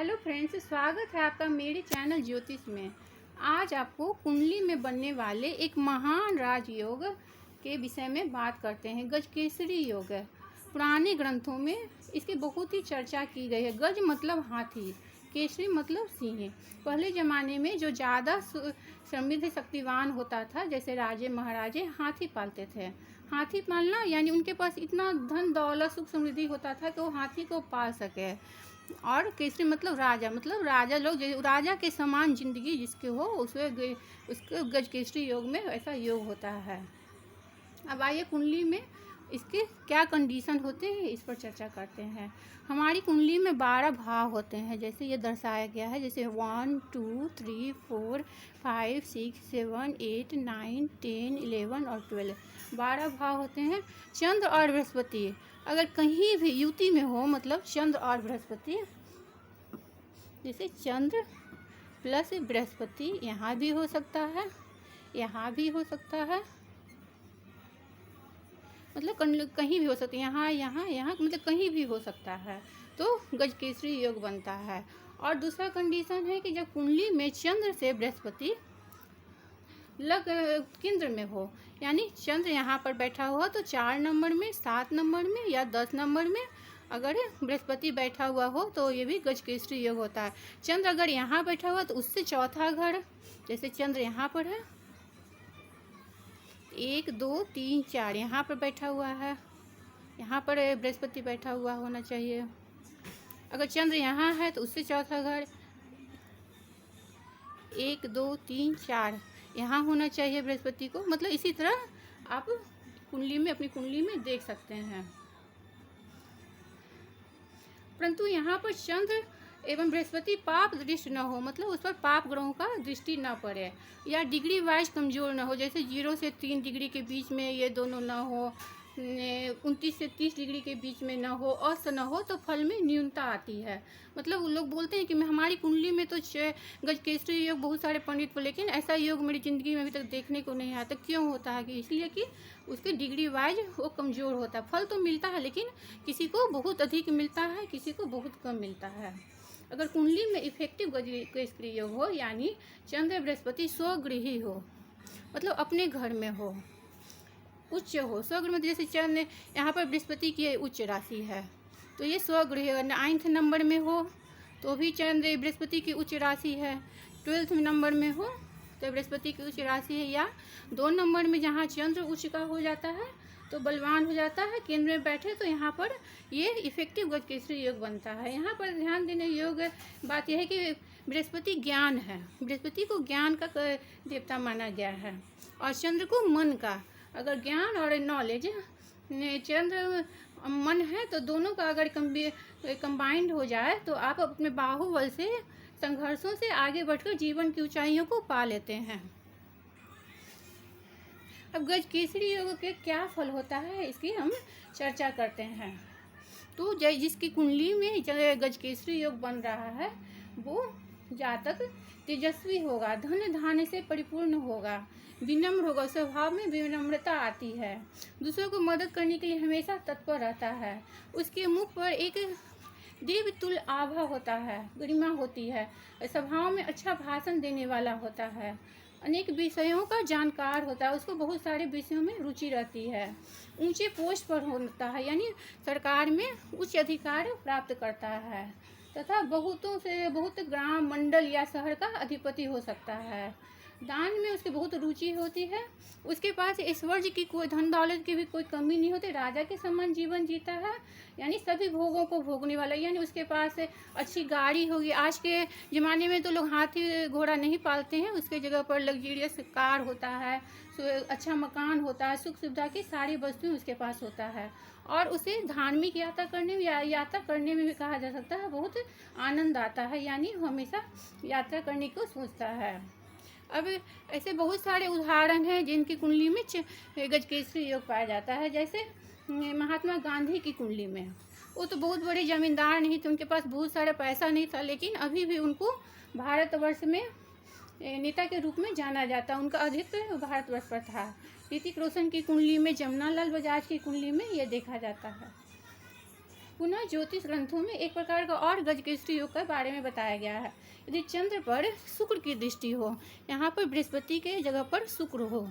Hello friends, स्वागत है आपका मेरे चैनल ज्योतिष में। आज आपको कुंडली में बनने वाले एक महान राजयोग के विषय में बात करते हैं। गजकेसरी योग है। पुराने ग्रंथों में इसकी बहुत ही चर्चा की गई है। गज मतलब हाथी, केसरी मतलब सिंह। पहले ज़माने में जो ज़्यादा समृद्ध शक्तिवान होता था, जैसे राजे महाराजे, हाथी पालते थे। हाथी पालना यानी उनके पास इतना धन दौलत सुख समृद्धि होता था कि वो हाथी को पाल सके। और केसरी मतलब राजा लोग, राजा के समान जिंदगी जिसके हो उसके गज केसरी योग में ऐसा योग होता है। अब आइए कुंडली में इसके क्या कंडीशन होते हैं इस पर चर्चा करते हैं। हमारी कुंडली में 12 भाव होते हैं, जैसे ये दर्शाया गया है। जैसे 1 2 3 4 5 6 7 8 9 10 11 और 12 12 भाव होते हैं। चंद्र और बृहस्पति अगर कहीं भी युति में हो, मतलब चंद्र और बृहस्पति, जैसे चंद्र प्लस बृहस्पति यहाँ भी हो सकता है, यहाँ भी हो सकता है, मतलब कहीं भी हो सकता है, यहाँ मतलब कहीं भी हो सकता है, तो गज केसरी योग बनता है। और दूसरा कंडीशन है कि जब कुंडली में चंद्र से बृहस्पति लग केंद्र में हो, यानी चंद्र यहाँ पर बैठा हुआ तो 4 नंबर में, 7 नंबर में या 10 नंबर में अगर बृहस्पति बैठा हुआ हो तो ये भी गज केसरी योग होता है। चंद्र अगर यहाँ बैठा हुआ तो उससे चौथा घर, जैसे चंद्र यहाँ पर है, 1 2 3 4 यहाँ पर बैठा हुआ है, यहाँ पर बृहस्पति बैठा हुआ होना चाहिए। अगर चंद्र यहाँ है तो उससे चौथा घर 1 2 3 4 यहाँ होना चाहिए बृहस्पति को। मतलब इसी तरह आप कुंडली में, अपनी कुंडली में देख सकते हैं। परंतु यहाँ पर चंद्र एवं बृहस्पति पाप दृष्टि न हो, मतलब उस पर पाप ग्रहों का दृष्टि न पड़े, या डिग्री वाइज कमजोर न हो। जैसे 0 से 3 डिग्री के बीच में ये दोनों न हो, 29 से 30 डिग्री के बीच में न हो, अस्त न हो, तो फल में न्यूनता आती है। मतलब लोग बोलते हैं कि मैं हमारी कुंडली में तो गज केसरी योग बहुत सारे पंडित को, लेकिन ऐसा योग मेरी ज़िंदगी में अभी तक देखने को नहीं आता। क्यों होता है? कि इसलिए कि उसके डिग्री वाइज वो कमज़ोर होता है। फल तो मिलता है, लेकिन किसी को बहुत अधिक मिलता है, किसी को बहुत कम मिलता है। अगर कुंडली में इफेक्टिव गज केसरी योग हो, यानी चंद्र बृहस्पति स्वगृही हो, मतलब अपने घर में हो, उच्च हो। स्वगृह में जैसे चंद्र यहाँ पर बृहस्पति की उच्च राशि है तो ये स्वगृह। 9th नंबर में हो तो भी चंद्र बृहस्पति की उच्च राशि है। 12th नंबर में हो तो बृहस्पति की उच्च राशि है। या 2 नंबर में जहाँ चंद्र उच्च का हो जाता है तो बलवान हो जाता है, केंद्र में बैठे, तो यहाँ पर ये इफेक्टिव गज केसरी योग बनता है। यहाँ पर ध्यान देने योग्य बात यह है कि बृहस्पति ज्ञान है, बृहस्पति को ज्ञान का देवता माना गया है, और चंद्र को मन का। अगर ज्ञान और नॉलेज, चंद्र मन है, तो दोनों का अगर कंबाइंड हो जाए तो आप अपने बाहुबल से, संघर्षों से आगे बढ़कर जीवन की ऊंचाइयों को पा लेते हैं। अब गज केसरी योग के क्या फल होता है इसकी हम चर्चा करते हैं। तो जिसकी कुंडली में गज केसरी योग बन रहा है वो जातक तेजस्वी होगा, धन धान्य से परिपूर्ण होगा, विनम्र होगा, स्वभाव में विनम्रता आती है, दूसरों को मदद करने के लिए हमेशा तत्पर रहता है, उसके मुख पर एक देवतुल्य आभा होता है, गरिमा होती है, सभाओं में अच्छा भाषण देने वाला होता है, अनेक विषयों का जानकार होता है, उसको बहुत सारे विषयों में रुचि रहती है, ऊंचे पोस्ट पर होता है, यानी सरकार में उच्च अधिकार प्राप्त करता है, तथा बहुत ग्राम, मंडल या शहर का अधिपति हो सकता है। दान में उसकी बहुत रुचि होती है, उसके पास ऐश्वर्य की कोई, धन दौलत की भी कोई कमी नहीं होती, राजा के समान जीवन जीता है, यानी सभी भोगों को भोगने वाला, यानी उसके पास अच्छी गाड़ी होगी। आज के ज़माने में तो लोग हाथी घोड़ा नहीं पालते हैं, उसके जगह पर लग्जरियस कार होता है, अच्छा मकान होता है, सुख सुविधा की सारी वस्तुएं उसके पास होता है, और उसे धार्मिक यात्रा करने में भी कहा जा सकता है बहुत आनंद आता है, यानी हमेशा यात्रा करने को सोचता है। अब ऐसे बहुत सारे उदाहरण हैं जिनकी कुंडली में गज केसरी योग पाया जाता है। जैसे महात्मा गांधी की कुंडली में, वो तो बहुत बड़े जमींदार नहीं थे, उनके पास बहुत सारा पैसा नहीं था, लेकिन अभी भी उनको भारतवर्ष में नेता के रूप में जाना जाता, उनका अधिक भारतवर्ष पर था। ऋतिक रोशन की कुंडली में, जमुना लाल बजाज की कुंडली में ये देखा जाता है। पुनः ज्योतिष ग्रंथों में एक प्रकार का और गजकेसरी योग के बारे में बताया गया है। यदि चंद्र पर शुक्र की दृष्टि हो, यहाँ पर बृहस्पति के जगह पर शुक्र हो,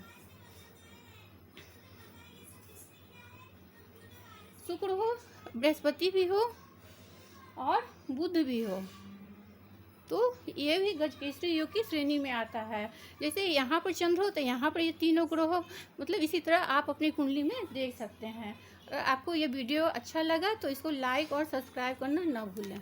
बृहस्पति भी हो और बुध भी हो, तो ये भी गजकेसरी योग की श्रेणी में आता है। जैसे यहाँ पर चंद्र हो तो यहाँ पर ये तीनों ग्रह हो, मतलब इसी तरह आप अपनी कुंडली में देख सकते हैं। अगर आपको ये वीडियो अच्छा लगा तो इसको लाइक और सब्सक्राइब करना ना भूलें।